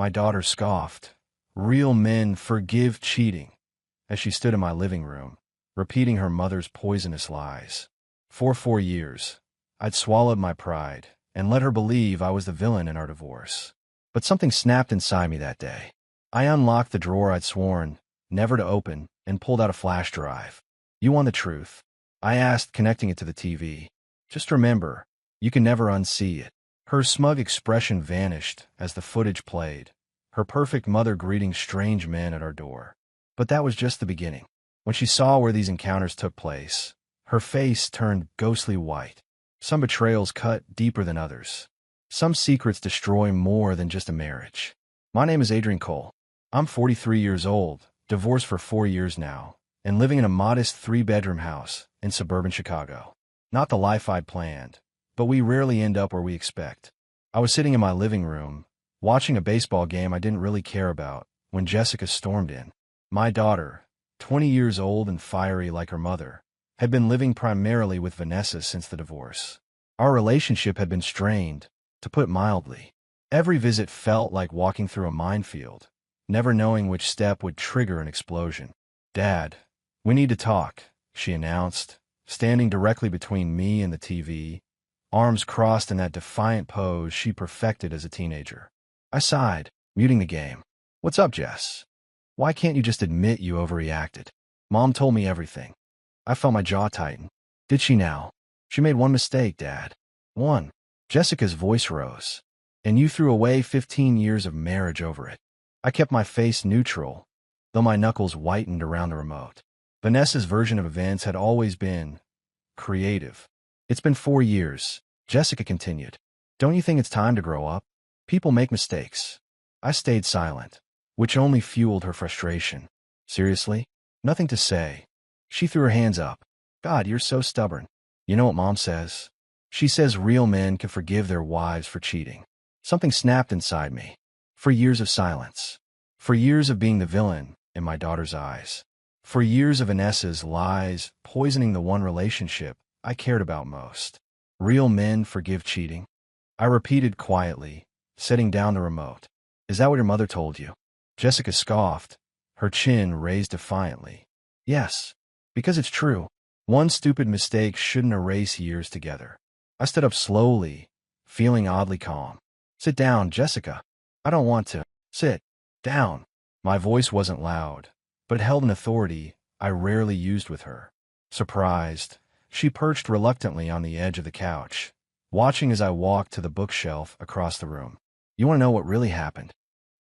My daughter scoffed. Real men forgive cheating, as she stood in my living room, repeating her mother's poisonous lies. For 4 years, I'd swallowed my pride and let her believe I was the villain in our divorce. But something snapped inside me that day. I unlocked the drawer I'd sworn never to open and pulled out a flash drive. "You want the truth?" I asked, connecting it to the TV. "Just remember, you can never unsee it." Her smug expression vanished as the footage played, her perfect mother greeting strange men at our door. But that was just the beginning. When she saw where these encounters took place, her face turned ghostly white. Some betrayals cut deeper than others. Some secrets destroy more than just a marriage. My name is Adrian Cole. I'm 43 years old, divorced for 4 years now, and living in a modest 3-bedroom house in suburban Chicago. Not the life I'd planned, but we rarely end up where we expect. I was sitting in my living room, watching a baseball game I didn't really care about, when Jessica stormed in. My daughter, 20 years old and fiery like her mother, had been living primarily with Vanessa since the divorce. Our relationship had been strained, to put it mildly. Every visit felt like walking through a minefield, never knowing which step would trigger an explosion. "Dad, we need to talk," she announced, standing directly between me and the TV, arms crossed in that defiant pose she perfected as a teenager. I sighed, muting the game. "What's up, Jess? Why can't you just admit you overreacted? Mom told me everything." I felt my jaw tighten. "Did she now?" "She made one mistake, Dad." "One." Jessica's voice rose. "And you threw away 15 years of marriage over it." I kept my face neutral, though my knuckles whitened around the remote. Vanessa's version of events had always been creative. "It's been 4 years," Jessica continued. "Don't you think it's time to grow up? People make mistakes." I stayed silent, which only fueled her frustration. "Seriously? Nothing to say." She threw her hands up. "God, you're so stubborn. You know what Mom says? She says real men can forgive their wives for cheating." Something snapped inside me. For years of silence. For years of being the villain in my daughter's eyes. For years of Vanessa's lies poisoning the one relationship I cared about most. "Real men forgive cheating?" I repeated quietly, setting down the remote. "Is that what your mother told you?" Jessica scoffed, her chin raised defiantly. "Yes, because it's true. One stupid mistake shouldn't erase years together." I stood up slowly, feeling oddly calm. "Sit down, Jessica." "I don't want to." "Sit down." My voice wasn't loud, but it held an authority I rarely used with her. Surprised, she perched reluctantly on the edge of the couch, watching as I walked to the bookshelf across the room. "You want to know what really happened?"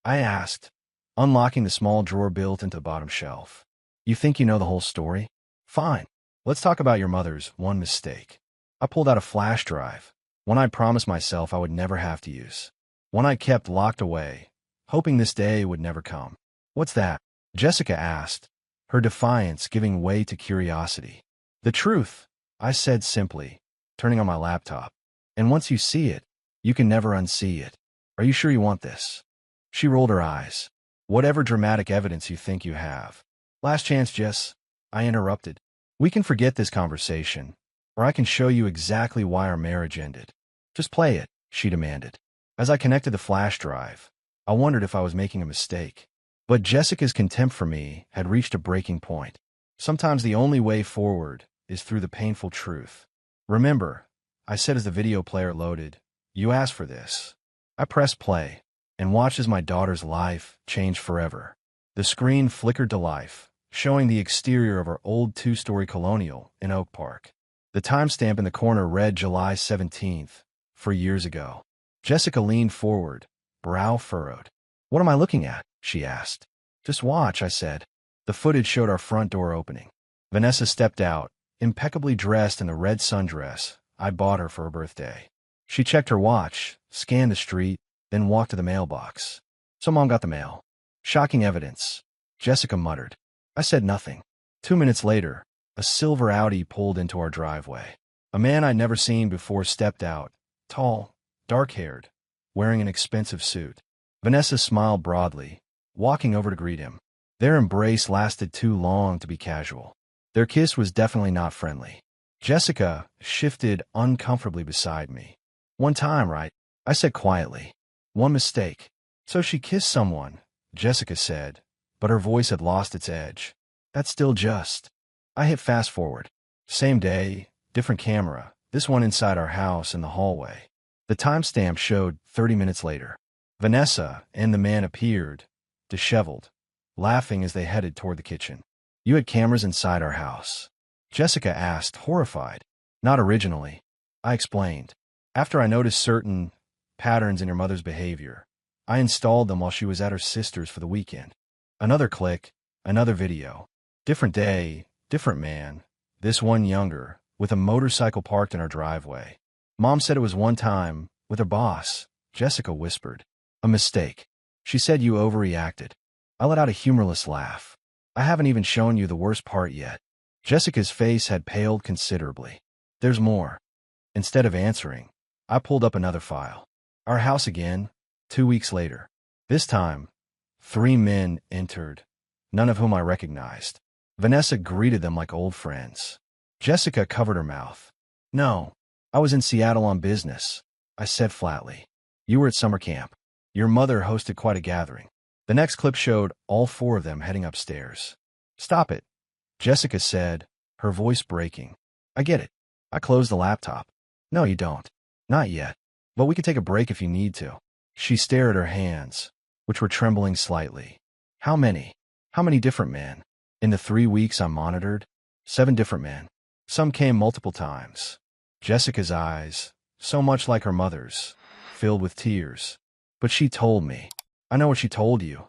I asked, unlocking the small drawer built into the bottom shelf. "You think you know the whole story? Fine. Let's talk about your mother's one mistake." I pulled out a flash drive, one I promised myself I would never have to use. One I kept locked away, hoping this day would never come. "What's that?" Jessica asked, her defiance giving way to curiosity. "The truth," I said simply, turning on my laptop. "And once you see it, you can never unsee it. Are you sure you want this?" She rolled her eyes. "Whatever dramatic evidence you think you have." "Last chance, Jess," I interrupted. "We can forget this conversation, or I can show you exactly why our marriage ended." "Just play it," she demanded. As I connected the flash drive, I wondered if I was making a mistake. But Jessica's contempt for me had reached a breaking point. Sometimes the only way forward is through the painful truth. "Remember," I said as the video player loaded, "you asked for this." I pressed play and watched as my daughter's life changed forever. The screen flickered to life, showing the exterior of our old 2-story colonial in Oak Park. The timestamp in the corner read July 17th, 4 years ago. Jessica leaned forward, brow furrowed. "What am I looking at?" she asked. "Just watch," I said. The footage showed our front door opening. Vanessa stepped out, impeccably dressed in the red sundress I bought her for her birthday. She checked her watch, scanned the street, then walked to the mailbox. "So Mom got the mail." "Shocking evidence," Jessica muttered. I said nothing. 2 minutes later, a silver Audi pulled into our driveway. A man I'd never seen before stepped out, tall, dark-haired, wearing an expensive suit. Vanessa smiled broadly, walking over to greet him. Their embrace lasted too long to be casual. Their kiss was definitely not friendly. Jessica shifted uncomfortably beside me. "One time, right?" I said quietly. "One mistake." So she kissed someone, Jessica said, but her voice had lost its edge. That's still just. I hit fast forward. Same day, different camera, this one inside our house in the hallway. The timestamp showed 30 minutes later. Vanessa and the man appeared, disheveled, laughing as they headed toward the kitchen. You had cameras inside our house? Jessica asked, horrified. Not originally. I explained. After I noticed certain patterns in your mother's behavior, I installed them while she was at her sister's for the weekend. Another click, another video. Different day, different man. This one younger, with a motorcycle parked in our driveway. Mom said it was one time, with her boss, Jessica whispered. A mistake. She said you overreacted. I let out a humorless laugh. I haven't even shown you the worst part yet. Jessica's face had paled considerably. There's more. Instead of answering, I pulled up another file. Our house again, 2 weeks later. This time, 3 men entered, none of whom I recognized. Vanessa greeted them like old friends. Jessica covered her mouth. No, I was in Seattle on business, I said flatly. You were at summer camp. Your mother hosted quite a gathering. The next clip showed all 4 of them heading upstairs. Stop it, Jessica said, her voice breaking. I get it. I closed the laptop. No, you don't. Not yet. But we can take a break if you need to. She stared at her hands, which were trembling slightly. How many? How many different men? In the 3 weeks I monitored, 7 different men. Some came multiple times. Jessica's eyes, so much like her mother's, filled with tears. But she told me. I know what she told you.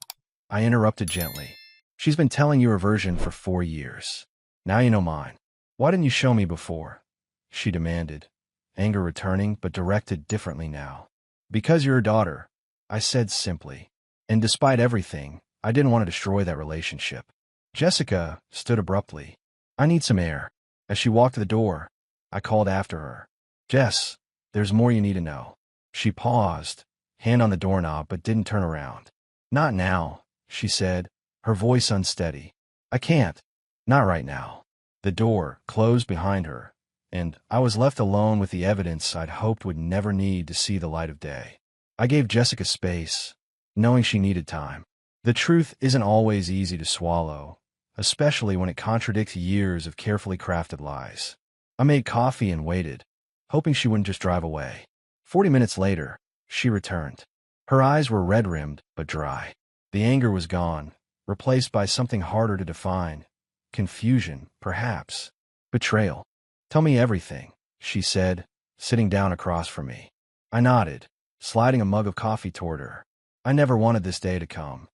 I interrupted gently. She's been telling you her version for 4 years. Now you know mine. Why didn't you show me before? She demanded, anger returning but directed differently now. Because you're her daughter, I said simply. And despite everything, I didn't want to destroy that relationship. Jessica stood abruptly. I need some air. As she walked to the door, I called after her. Jess, there's more you need to know. She paused, hand on the doorknob, but didn't turn around. Not now, she said, her voice unsteady. I can't. Not right now. The door closed behind her, and I was left alone with the evidence I'd hoped would never need to see the light of day. I gave Jessica space, knowing she needed time. The truth isn't always easy to swallow, especially when it contradicts years of carefully crafted lies. I made coffee and waited, hoping she wouldn't just drive away. 40 minutes later, she returned. Her eyes were red-rimmed but dry. The anger was gone, replaced by something harder to define. Confusion, perhaps. Betrayal. Tell me everything, she said, sitting down across from me. I nodded, sliding a mug of coffee toward her. I never wanted this day to come.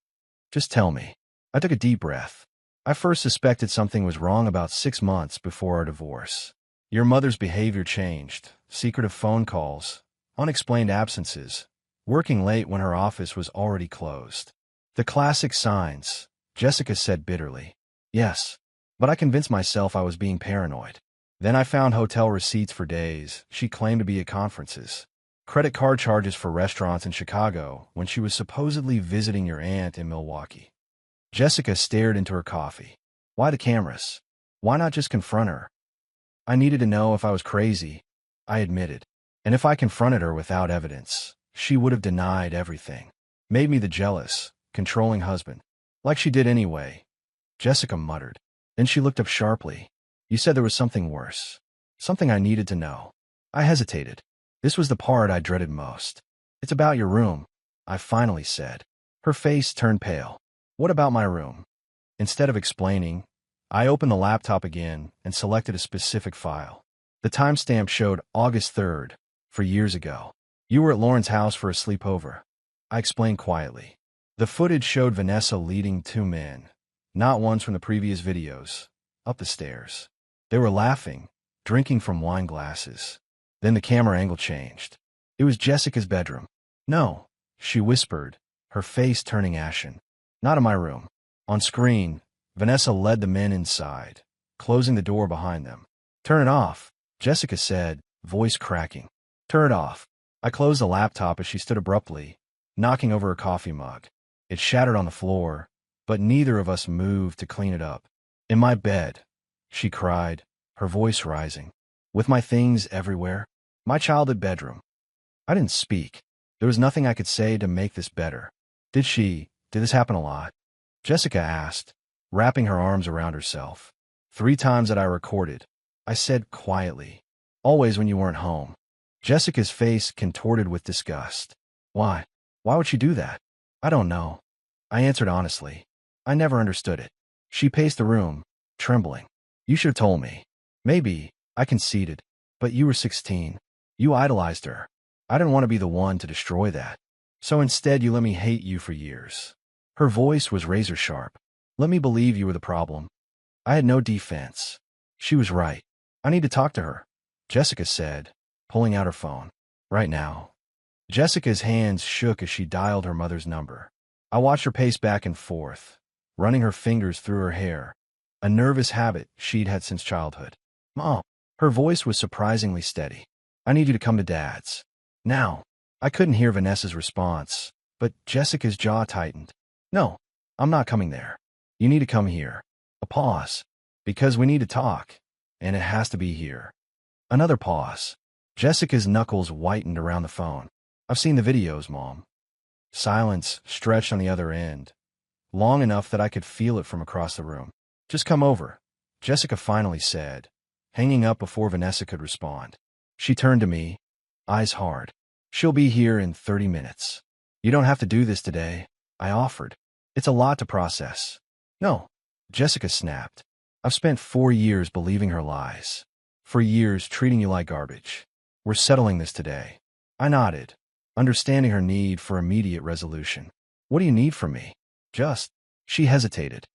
Just tell me. I took a deep breath. I first suspected something was wrong about 6 months before our divorce. Your mother's behavior changed. Secretive phone calls, unexplained absences, working late when her office was already closed. The classic signs, Jessica said bitterly. Yes, but I convinced myself I was being paranoid. Then I found hotel receipts for days she claimed to be at conferences. Credit card charges for restaurants in Chicago when she was supposedly visiting your aunt in Milwaukee. Jessica stared into her coffee. Why the cameras? Why not just confront her? I needed to know if I was crazy, I admitted. And if I confronted her without evidence, she would have denied everything. Made me the jealous, controlling husband. Like she did anyway. Jessica muttered. Then she looked up sharply. You said there was something worse. Something I needed to know. I hesitated. This was the part I dreaded most. It's about your room, I finally said. Her face turned pale. What about my room? Instead of explaining, I opened the laptop again and selected a specific file. The timestamp showed August 3rd, for years ago. You were at Lauren's house for a sleepover. I explained quietly. The footage showed Vanessa leading 2 men, not ones from the previous videos, up the stairs. They were laughing, drinking from wine glasses. Then the camera angle changed. It was Jessica's bedroom. No, she whispered, her face turning ashen. Not in my room. On screen, Vanessa led the men inside, closing the door behind them. Turn it off, Jessica said, voice cracking. Turn it off. I closed the laptop as she stood abruptly, knocking over her coffee mug. It shattered on the floor, but neither of us moved to clean it up. In my bed, she cried, her voice rising. With my things everywhere. My childhood bedroom. I didn't speak. There was nothing I could say to make this better. Did this happen a lot? Jessica asked, wrapping her arms around herself. 3 times that I recorded, I said quietly. Always when you weren't home. Jessica's face contorted with disgust. Why? Why would she do that? I don't know. I answered honestly. I never understood it. She paced the room, trembling. You should have told me. Maybe, I conceded. But you were 16. You idolized her. I didn't want to be the one to destroy that. So instead you let me hate you for years. Her voice was razor sharp. Let me believe you were the problem. I had no defense. She was right. I need to talk to her, Jessica said, pulling out her phone. Right now. Jessica's hands shook as she dialed her mother's number. I watched her pace back and forth, running her fingers through her hair, a nervous habit she'd had since childhood. Mom. Her voice was surprisingly steady. I need you to come to Dad's. Now. I couldn't hear Vanessa's response, but Jessica's jaw tightened. No, I'm not coming there. You need to come here. A pause. Because we need to talk, and it has to be here. Another pause. Jessica's knuckles whitened around the phone. I've seen the videos, Mom. Silence stretched on the other end, long enough that I could feel it from across the room. Just come over, Jessica finally said, hanging up before Vanessa could respond. She turned to me, eyes hard. She'll be here in 30 minutes. You don't have to do this today, I offered. It's a lot to process. No, Jessica snapped. I've spent 4 years believing her lies. For years treating you like garbage. We're settling this today. I nodded, understanding her need for immediate resolution. What do you need from me? Just. She hesitated.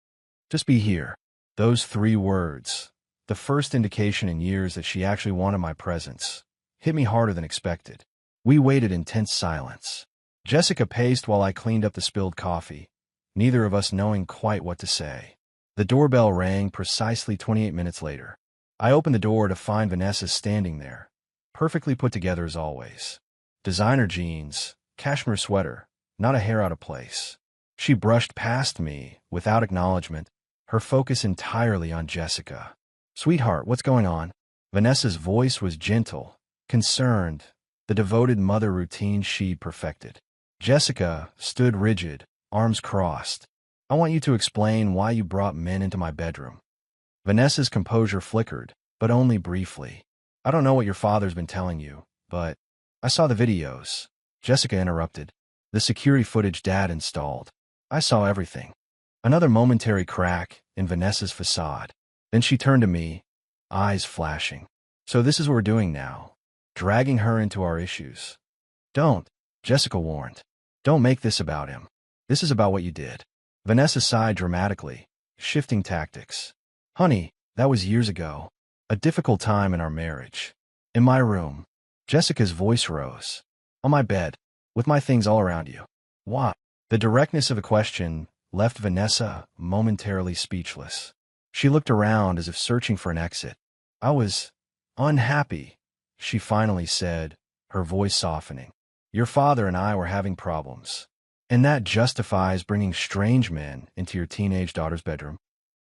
Just be here. Those 3 words, the first indication in years that she actually wanted my presence, hit me harder than expected. We waited in tense silence. Jessica paced while I cleaned up the spilled coffee, neither of us knowing quite what to say. The doorbell rang precisely 28 minutes later. I opened the door to find Vanessa standing there, perfectly put together as always. Designer jeans, cashmere sweater, not a hair out of place. She brushed past me without acknowledgement, her focus entirely on Jessica. Sweetheart, what's going on? Vanessa's voice was gentle, concerned, the devoted mother routine she'd perfected. Jessica stood rigid, arms crossed. I want you to explain why you brought men into my bedroom. Vanessa's composure flickered, but only briefly. I don't know what your father's been telling you, but I saw the videos. Jessica interrupted. The security footage Dad installed. I saw everything. Another momentary crack in Vanessa's facade. Then she turned to me, eyes flashing. So this is what we're doing now. Dragging her into our issues. Don't, Jessica warned. Don't make this about him. This is about what you did. Vanessa sighed dramatically, shifting tactics. Honey, that was years ago. A difficult time in our marriage. In my room. Jessica's voice rose. On my bed, with my things all around you. What? The directness of the question left Vanessa momentarily speechless. She looked around as if searching for an exit. I was unhappy, she finally said, her voice softening. Your father and I were having problems. And that justifies bringing strange men into your teenage daughter's bedroom?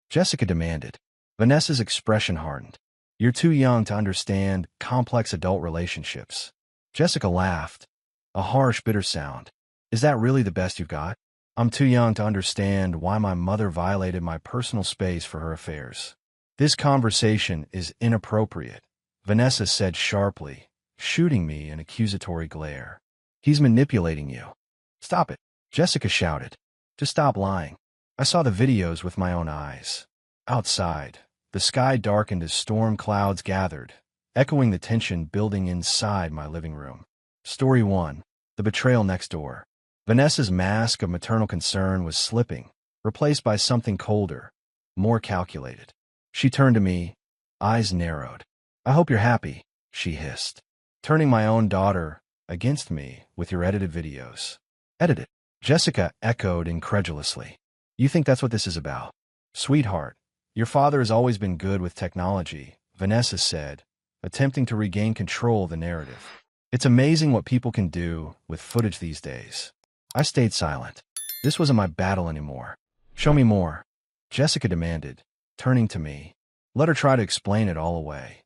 Jessica demanded. Vanessa's expression hardened. You're too young to understand complex adult relationships. Jessica laughed, a harsh, bitter sound. Is that really the best you've got? I'm too young to understand why my mother violated my personal space for her affairs. This conversation is inappropriate, Vanessa said sharply, shooting me an accusatory glare. He's manipulating you. Stop it, Jessica shouted. Just stop lying. I saw the videos with my own eyes. Outside, the sky darkened as storm clouds gathered, echoing the tension building inside my living room. Story 1. The betrayal next door. Vanessa's mask of maternal concern was slipping, replaced by something colder, more calculated. She turned to me, eyes narrowed. I hope you're happy, she hissed, turning my own daughter against me with your edited videos. Edited? Jessica echoed incredulously. You think that's what this is about? Sweetheart, your father has always been good with technology, Vanessa said, attempting to regain control of the narrative. It's amazing what people can do with footage these days. I stayed silent. This wasn't my battle anymore. Show me more, Jessica demanded, turning to me. Let her try to explain it all away.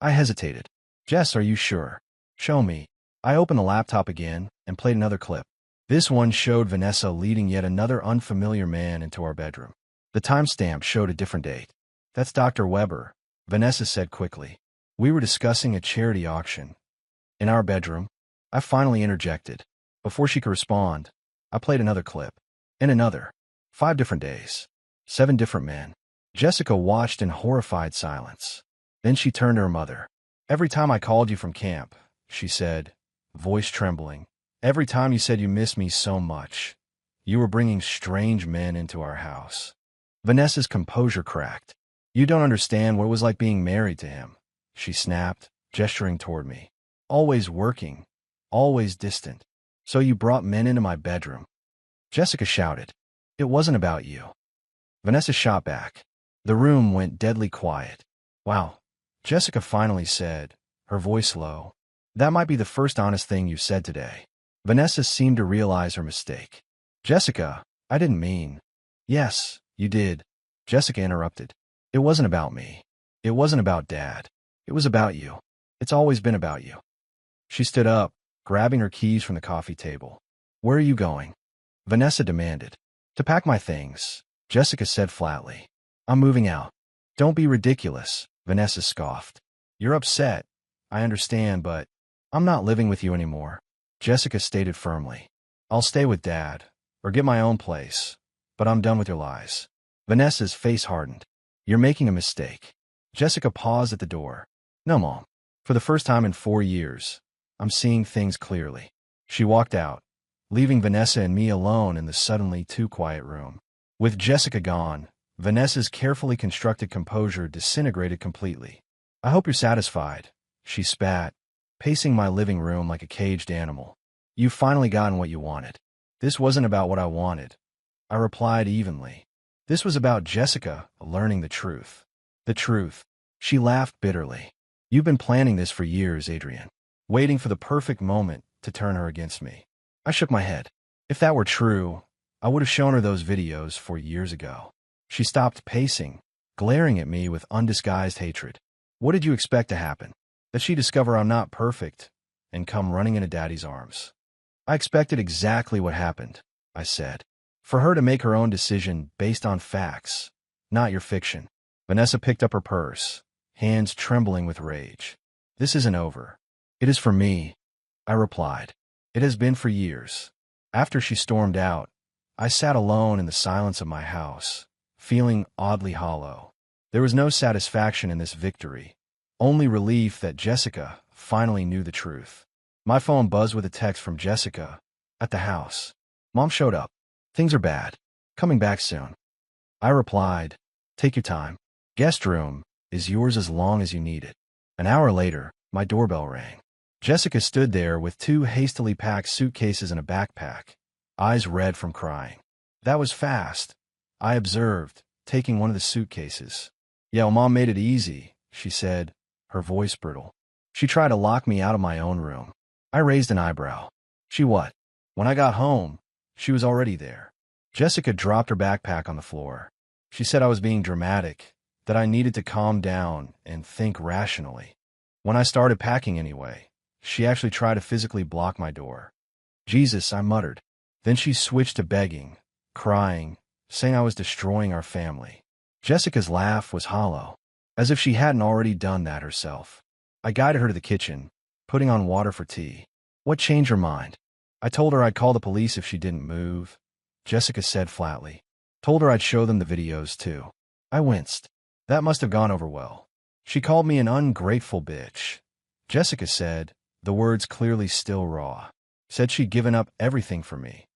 I hesitated. Jess, are you sure? Show me. I opened the laptop again and played another clip. This one showed Vanessa leading yet another unfamiliar man into our bedroom. The timestamp showed a different date. That's Dr. Weber, Vanessa said quickly. We were discussing a charity auction. In our bedroom, I finally interjected. Before she could respond, I played another clip. And another. 5 different days. 7 different men. Jessica watched in horrified silence. Then she turned to her mother. Every time I called you from camp, she said, voice trembling. Every time you said you missed me so much, you were bringing strange men into our house. Vanessa's composure cracked. You don't understand what it was like being married to him, she snapped, gesturing toward me. Always working, always distant. So you brought men into my bedroom. Jessica shouted. It wasn't about you. Vanessa shot back. The room went deadly quiet. Wow, Jessica finally said, her voice low. That might be the first honest thing you said today. Vanessa seemed to realize her mistake. Jessica, I didn't mean. Yes, you did. Jessica interrupted. It wasn't about me. It wasn't about Dad. It was about you. It's always been about you. She stood up, grabbing her keys from the coffee table. Where are you going? Vanessa demanded. To pack my things, Jessica said flatly. I'm moving out. Don't be ridiculous, Vanessa scoffed. You're upset. I understand, but I'm not living with you anymore, Jessica stated firmly. I'll stay with Dad, or get my own place, but I'm done with your lies. Vanessa's face hardened. You're making a mistake. Jessica paused at the door. No, Mom. For the first time in 4 years, I'm seeing things clearly. She walked out, leaving Vanessa and me alone in the suddenly too quiet room. With Jessica gone, Vanessa's carefully constructed composure disintegrated completely. I hope you're satisfied, she spat, pacing my living room like a caged animal. You've finally gotten what you wanted. This wasn't about what I wanted, I replied evenly. This was about Jessica learning the truth. The truth. She laughed bitterly. You've been planning this for years, Adrian, waiting for the perfect moment to turn her against me. I shook my head. If that were true, I would have shown her those videos 4 years ago. She stopped pacing, glaring at me with undisguised hatred. What did you expect to happen? That she'd discover I'm not perfect and come running into Daddy's arms? I expected exactly what happened, I said. For her to make her own decision based on facts, not your fiction. Vanessa picked up her purse, hands trembling with rage. This isn't over. It is for me, I replied. It has been for years. After she stormed out, I sat alone in the silence of my house, feeling oddly hollow. There was no satisfaction in this victory, only relief that Jessica finally knew the truth. My phone buzzed with a text from Jessica. At the house. Mom showed up. Things are bad. Coming back soon. I replied, take your time. Guest room is yours as long as you need it. An hour later, my doorbell rang. Jessica stood there with 2 hastily packed suitcases and a backpack, eyes red from crying. That was fast, I observed, taking one of the suitcases. Yeah, well, Mom made it easy, she said, her voice brittle. She tried to lock me out of my own room. I raised an eyebrow. She what? When I got home, she was already there. Jessica dropped her backpack on the floor. She said I was being dramatic, that I needed to calm down and think rationally. When I started packing anyway, she actually tried to physically block my door. Jesus, I muttered. Then she switched to begging, crying, saying I was destroying our family. Jessica's laugh was hollow, as if she hadn't already done that herself. I guided her to the kitchen, putting on water for tea. What changed her mind? I told her I'd call the police if she didn't move, Jessica said flatly. Told her I'd show them the videos too. I winced. That must have gone over well. She called me an ungrateful bitch. Jessica said, the words clearly still raw. Said she'd given up everything for me,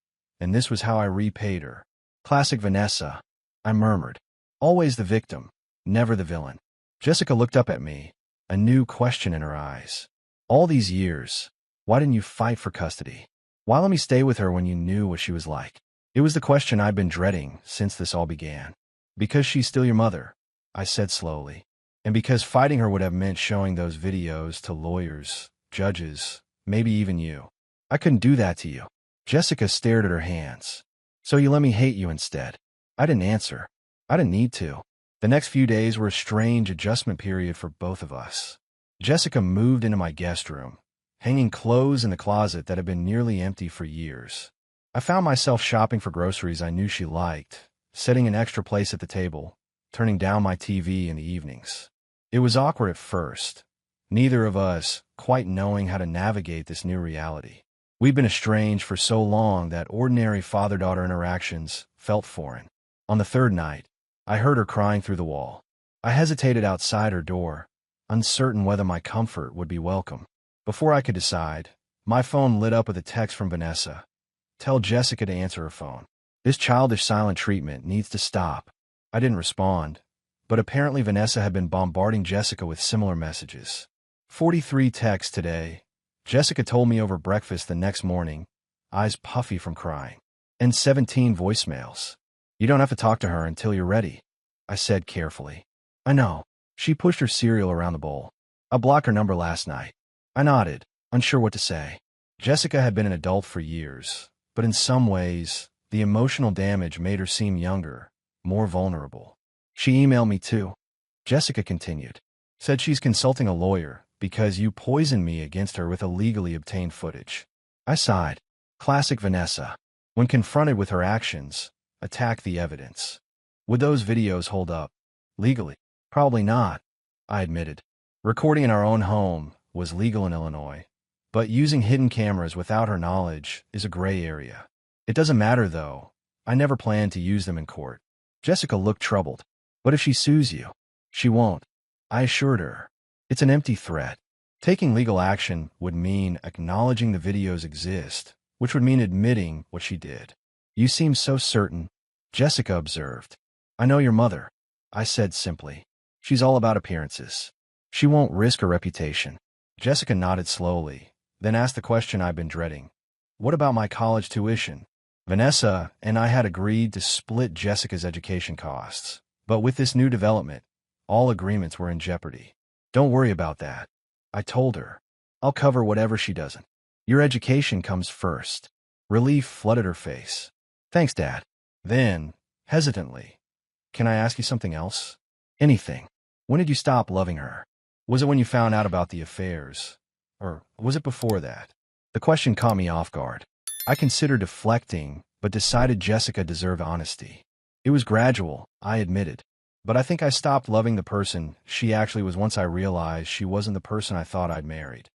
and this was how I repaid her. Classic Vanessa, I murmured. Always the victim, never the villain. Jessica looked up at me, a new question in her eyes. All these years, why didn't you fight for custody? Why let me stay with her when you knew what she was like? It was the question I'd been dreading since this all began. Because she's still your mother, I said slowly. And because fighting her would have meant showing those videos to lawyers, judges, maybe even you. I couldn't do that to you. Jessica stared at her hands. So you let me hate you instead. I didn't answer. I didn't need to. The next few days were a strange adjustment period for both of us. Jessica moved into my guest room, hanging clothes in the closet that had been nearly empty for years. I found myself shopping for groceries I knew she liked, setting an extra place at the table, turning down my TV in the evenings. It was awkward at first, neither of us quite knowing how to navigate this new reality. We'd been estranged for so long that ordinary father-daughter interactions felt foreign. On the third night, I heard her crying through the wall. I hesitated outside her door, uncertain whether my comfort would be welcome. Before I could decide, my phone lit up with a text from Vanessa. Tell Jessica to answer her phone. This childish silent treatment needs to stop. I didn't respond, but apparently Vanessa had been bombarding Jessica with similar messages. 43 texts today. Jessica told me over breakfast the next morning, eyes puffy from crying. And 17 voicemails. You don't have to talk to her until you're ready, I said carefully. I know. She pushed her cereal around the bowl. I blocked her number last night. I nodded, unsure what to say. Jessica had been an adult for years, but in some ways, the emotional damage made her seem younger, more vulnerable. She emailed me too. Jessica continued. Said she's consulting a lawyer because you poisoned me against her with illegally obtained footage. I sighed. Classic Vanessa. When confronted with her actions, attack the evidence. Would those videos hold up? Legally? Probably not, I admitted. Recording in our own home was legal in Illinois, but using hidden cameras without her knowledge is a gray area. It doesn't matter, though. I never planned to use them in court. Jessica looked troubled. What if she sues you? She won't, I assured her. It's an empty threat. Taking legal action would mean acknowledging the videos exist, which would mean admitting what she did. You seem so certain, Jessica observed. I know your mother, I said simply. She's all about appearances. She won't risk her reputation. Jessica nodded slowly, then asked the question I've been dreading. What about my college tuition? Vanessa and I had agreed to split Jessica's education costs, but with this new development, all agreements were in jeopardy. Don't worry about that, I told her. I'll cover whatever she doesn't. Your education comes first. Relief flooded her face. Thanks, Dad. Then, hesitantly, can I ask you something else? Anything. When did you stop loving her? Was it when you found out about the affairs? Or was it before that? The question caught me off guard. I considered deflecting, but decided Jessica deserved honesty. It was gradual, I admitted. But I think I stopped loving the person she actually was once I realized she wasn't the person I thought I'd married.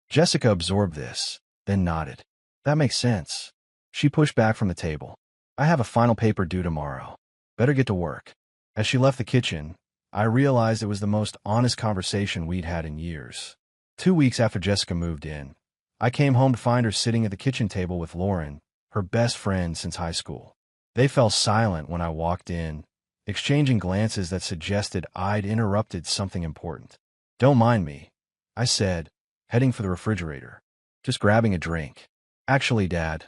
Jessica absorbed this, then nodded. That makes sense. She pushed back from the table. I have a final paper due tomorrow. Better get to work. As she left the kitchen, I realized it was the most honest conversation we'd had in years. 2 weeks after Jessica moved in, I came home to find her sitting at the kitchen table with Lauren, her best friend since high school. They fell silent when I walked in, exchanging glances that suggested I'd interrupted something important. Don't mind me, I said, heading for the refrigerator. Just grabbing a drink. Actually, Dad,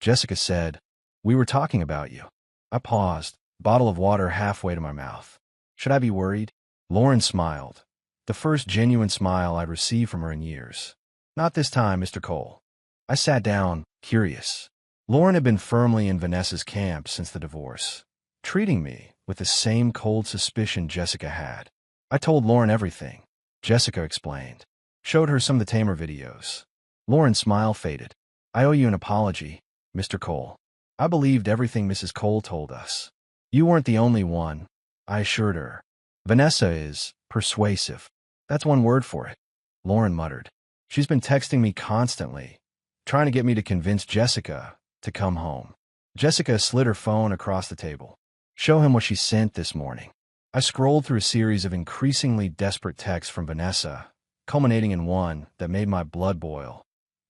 Jessica said, we were talking about you. I paused, bottle of water halfway to my mouth. Should I be worried? Lauren smiled, the first genuine smile I'd received from her in years. Not this time, Mr. Cole. I sat down, curious. Lauren had been firmly in Vanessa's camp since the divorce, treating me with the same cold suspicion Jessica had. I told Lauren everything, Jessica explained. Showed her some of the Tamer videos. Lauren's smile faded. I owe you an apology, Mr. Cole. I believed everything Mrs. Cole told us. You weren't the only one, I assured her. Vanessa is persuasive. That's one word for it, Lauren muttered. She's been texting me constantly, trying to get me to convince Jessica to come home. Jessica slid her phone across the table. Show him what she sent this morning. I scrolled through a series of increasingly desperate texts from Vanessa, culminating in one that made my blood boil.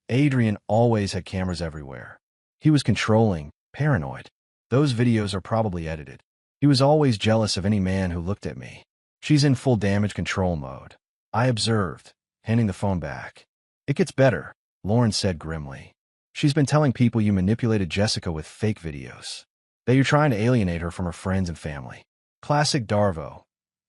Adrian always had cameras everywhere. He was controlling, paranoid. Those videos are probably edited. He was always jealous of any man who looked at me. She's in full damage control mode, I observed, handing the phone back. It gets better, Lauren said grimly. She's been telling people you manipulated Jessica with fake videos, that you're trying to alienate her from her friends and family. Classic Darvo,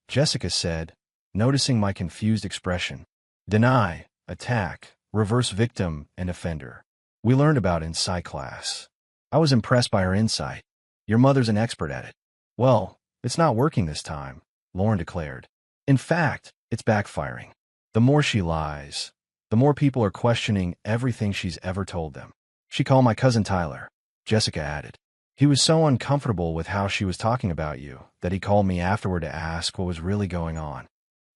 Jessica said, noticing my confused expression. Deny, attack, reverse victim and offender. We learned about it in Psych class. I was impressed by her insight. Your mother's an expert at it. Well, it's not working this time, Lauren declared. In fact, it's backfiring. The more she lies, the more people are questioning everything she's ever told them. She called my cousin Tyler. Jessica added. He was so uncomfortable with how she was talking about you that he called me afterward to ask what was really going on.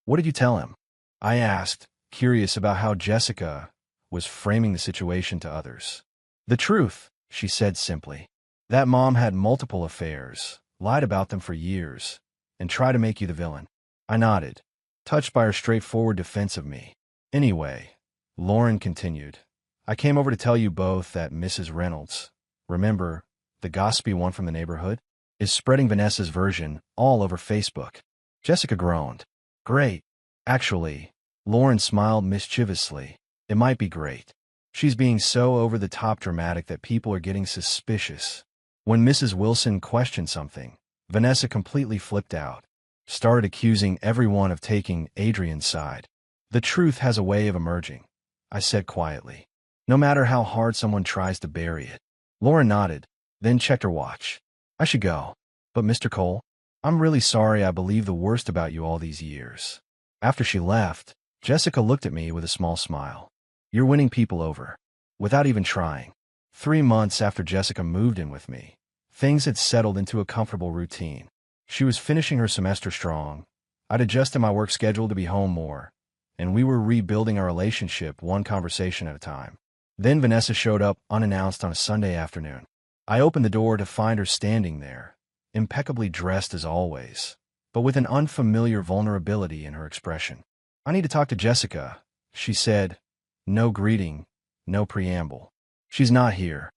What did you tell him? I asked, curious about how Jessica was framing the situation to others. The truth, she said simply. That mom had multiple affairs, lied about them for years, and tried to make you the villain. I nodded, touched by her straightforward defense of me. Anyway, Lauren continued, I came over to tell you both that Mrs. Reynolds, remember, the gossipy one from the neighborhood, is spreading Vanessa's version all over Facebook. Jessica groaned. Great. Actually, Lauren smiled mischievously. It might be great. She's being so over-the-top dramatic that people are getting suspicious. When Mrs. Wilson questioned something, Vanessa completely flipped out, started accusing everyone of taking Adrian's side. The truth has a way of emerging, I said quietly, no matter how hard someone tries to bury it. Lauren nodded, then checked her watch. I should go. But Mr. Cole, I'm really sorry I believed the worst about you all these years. After she left, Jessica looked at me with a small smile. You're winning people over. Without even trying. 3 months after Jessica moved in with me, things had settled into a comfortable routine. She was finishing her semester strong. I'd adjusted my work schedule to be home more, and we were rebuilding our relationship one conversation at a time. Then Vanessa showed up unannounced on a Sunday afternoon. I opened the door to find her standing there, impeccably dressed as always, but with an unfamiliar vulnerability in her expression. I need to talk to Jessica, she said. No greeting, no preamble. She's not here.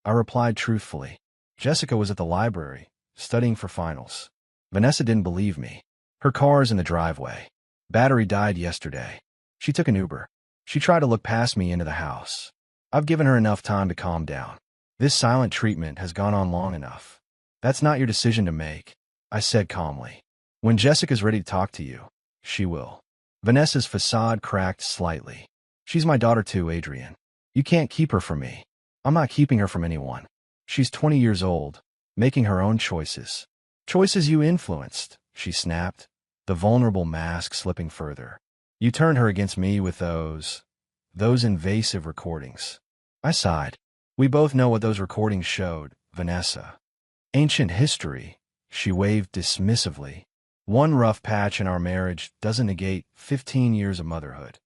I replied truthfully. Jessica was at the library, studying for finals. Vanessa didn't believe me. Her car's in the driveway. Battery died yesterday. She took an Uber. She tried to look past me into the house. I've given her enough time to calm down. This silent treatment has gone on long enough. That's not your decision to make, I said calmly. When Jessica's ready to talk to you, she will. Vanessa's facade cracked slightly. She's my daughter too, Adrian. You can't keep her from me. I'm not keeping her from anyone. She's 20 years old, making her own choices. Choices you influenced, she snapped, the vulnerable mask slipping further. You turned her against me with those invasive recordings. I sighed. We both know what those recordings showed, Vanessa. Ancient history, she waved dismissively. One rough patch in our marriage doesn't negate 15 years of motherhood.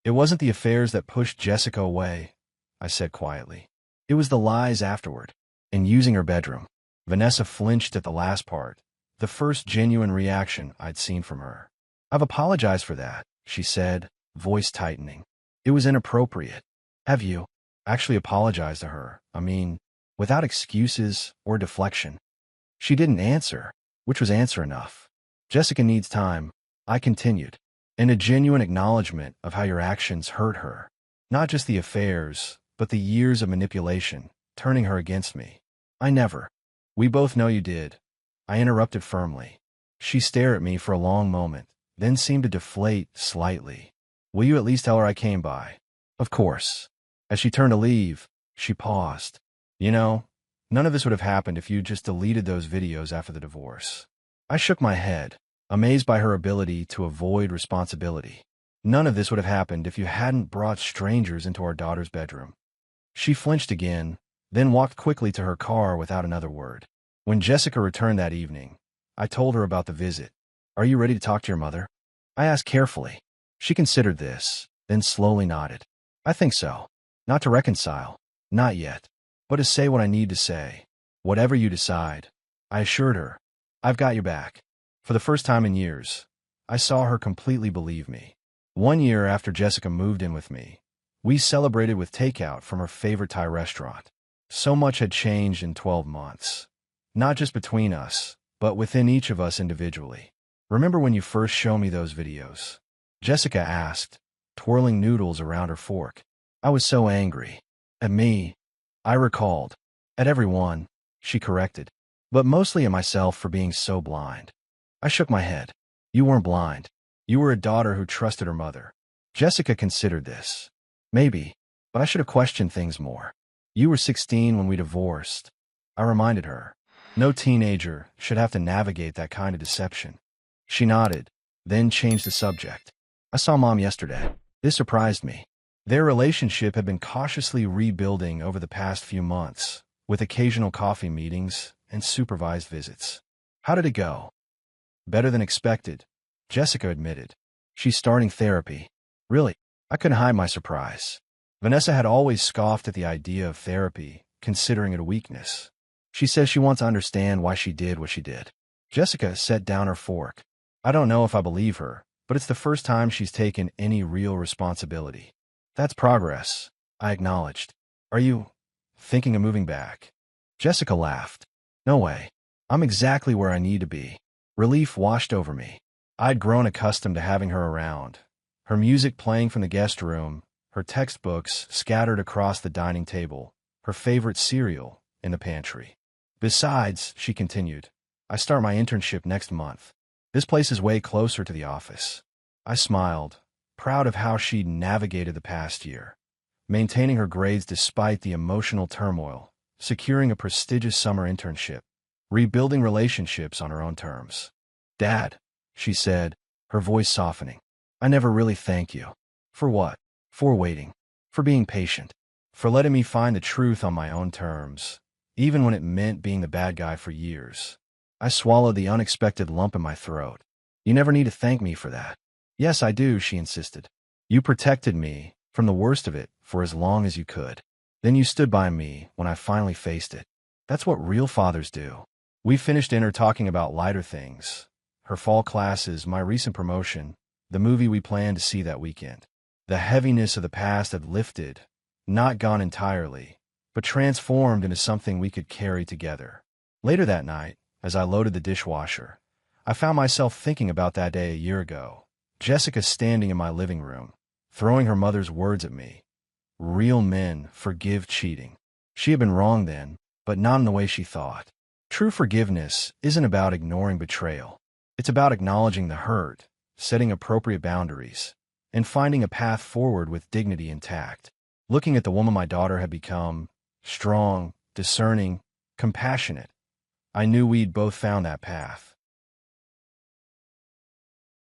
It wasn't the affairs that pushed Jessica away, I said quietly. It was the lies afterward. And using her bedroom. Vanessa flinched at the last part, the first genuine reaction I'd seen from her. I've apologized for that, she said, voice tightening. It was inappropriate. Have you actually apologized to her? I mean, without excuses or deflection. She didn't answer, which was answer enough. Jessica needs time, I continued, and a genuine acknowledgement of how your actions hurt her. Not just the affairs, but the years of manipulation, turning her against me. I never. We both know you did. I interrupted firmly. She stared at me for a long moment, then seemed to deflate slightly. Will you at least tell her I came by? Of course. As she turned to leave, she paused. You know, none of this would have happened if you just deleted those videos after the divorce. I shook my head, amazed by her ability to avoid responsibility. None of this would have happened if you hadn't brought strangers into our daughter's bedroom. She flinched again, then walked quickly to her car without another word. When Jessica returned that evening, I told her about the visit. Are you ready to talk to your mother? I asked carefully. She considered this, then slowly nodded. I think so. Not to reconcile. Not yet. But to say what I need to say. Whatever you decide. I assured her. I've got your back. For the first time in years, I saw her completely believe me. 1 year after Jessica moved in with me, we celebrated with takeout from her favorite Thai restaurant. So much had changed in 12 months. Not just between us, but within each of us individually. Remember when you first showed me those videos? Jessica asked, twirling noodles around her fork. I was so angry. At me, I recalled. At everyone, she corrected. But mostly at myself for being so blind. I shook my head. You weren't blind. You were a daughter who trusted her mother. Jessica considered this. Maybe, but I should have questioned things more. You were 16 when we divorced. I reminded her. No teenager should have to navigate that kind of deception. She nodded, then changed the subject. I saw Mom yesterday. This surprised me. Their relationship had been cautiously rebuilding over the past few months, with occasional coffee meetings and supervised visits. How did it go? Better than expected, Jessica admitted. She's starting therapy. Really? I couldn't hide my surprise. Vanessa had always scoffed at the idea of therapy, considering it a weakness. She says she wants to understand why she did what she did. Jessica set down her fork. I don't know if I believe her, but it's the first time she's taken any real responsibility. That's progress, I acknowledged. Are you thinking of moving back? Jessica laughed. No way. I'm exactly where I need to be. Relief washed over me. I'd grown accustomed to having her around. Her music playing from the guest room, her textbooks scattered across the dining table, her favorite cereal in the pantry. Besides, she continued, I start my internship next month. This place is way closer to the office. I smiled, proud of how she'd navigated the past year, maintaining her grades despite the emotional turmoil, securing a prestigious summer internship, rebuilding relationships on her own terms. Dad, she said, her voice softening, I never really thank you. For what? For waiting. For being patient. For letting me find the truth on my own terms, even when it meant being the bad guy for years. I swallowed the unexpected lump in my throat. You never need to thank me for that. Yes, I do, she insisted. You protected me from the worst of it for as long as you could. Then you stood by me when I finally faced it. That's what real fathers do. We finished dinner talking about lighter things. Her fall classes, my recent promotion, the movie we planned to see that weekend. The heaviness of the past had lifted, not gone entirely, but transformed into something we could carry together. Later that night, as I loaded the dishwasher, I found myself thinking about that day a year ago. Jessica standing in my living room, throwing her mother's words at me. Real men forgive cheating. She had been wrong then, but not in the way she thought. True forgiveness isn't about ignoring betrayal. It's about acknowledging the hurt, setting appropriate boundaries, and finding a path forward with dignity intact. Looking at the woman my daughter had become, strong, discerning, compassionate, I knew we'd both found that path.